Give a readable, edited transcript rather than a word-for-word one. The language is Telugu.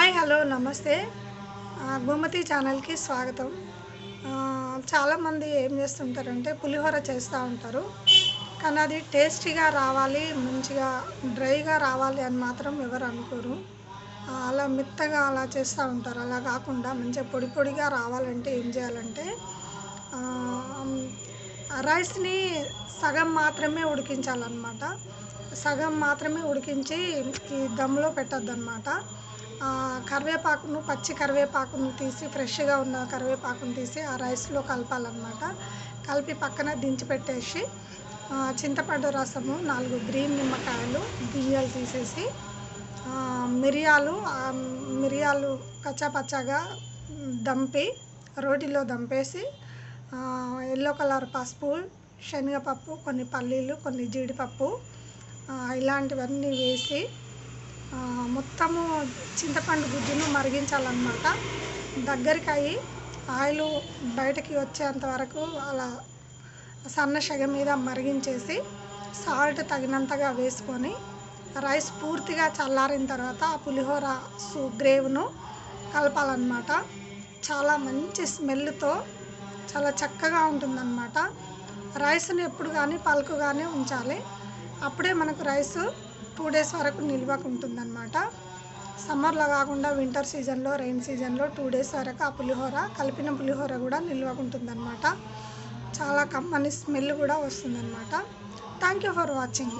హాయ్ హలో నమస్తే గోమతి ఛానల్కి స్వాగతం. చాలామంది ఏం చేస్తుంటారంటే పులిహోర చేస్తూ ఉంటారు. కానీ అది టేస్టీగా రావాలి, మంచిగా డ్రైగా రావాలి అని మాత్రం ఎవరు అనుకోరు. అలా మెత్తగా అలా చేస్తూ ఉంటారు. అలా కాకుండా మంచిగా పొడి పొడిగా రావాలంటే ఏం చేయాలంటే రైస్ని సగం మాత్రమే ఉడికించాలన్నమాట. సగం మాత్రమే ఉడికించి ఈ దమ్లో పెట్టొద్దన్నమాట. కరివేపాకును, పచ్చి కరివేపాకును తీసి, ఫ్రెష్గా ఉన్న కరివేపాకును తీసి ఆ రైస్లో కలపాలన్నమాట. కలిపి పక్కన దించి పెట్టేసి చింతపండు రసము, 4 గ్రీన్ నిమ్మకాయలు, బియ్యాలు తీసేసి, మిరియాలు కచ్చాపచ్చాగా దంపి రోటిలో దంపేసి, ఎల్లో కలర్ పసుపు, శనగపప్పు, కొన్ని పల్లీలు, కొన్ని జీడిపప్పు, ఇలాంటివన్నీ వేసి మొత్తము చింతపండు గుజ్జును మరిగించాలన్నమాట. దగ్గరికి అయ్యి ఆయిల్ బయటకి వచ్చేంత వరకు అలా సన్న సెగ మీద మరిగించేసి సాల్ట్ తగినంతగా వేసుకొని రైస్ పూర్తిగా చల్లారిన తర్వాత ఆ పులిహోర గ్రేవ్ను కలపాలన్నమాట. చాలా మంచి స్మెల్తో చాలా చక్కగా ఉంటుందన్నమాట. రైస్ని ఎప్పుడు కానీ పలుకుగానే ఉంచాలి. అప్పుడే మనకు రైస్ 2 డేస్ వరకు నిల్వకు ఉంటుందన్నమాట. సమ్మర్లో కాకుండా వింటర్ సీజన్లో, రెయిన్ సీజన్లో 2 డేస్ వరకు ఆ పులిహోర, కలిపిన పులిహోర కూడా నిల్వకు ఉంటుందన్నమాట. చాలా కమ్మని స్మెల్ కూడా వస్తుందన్నమాట. Thank you for watching.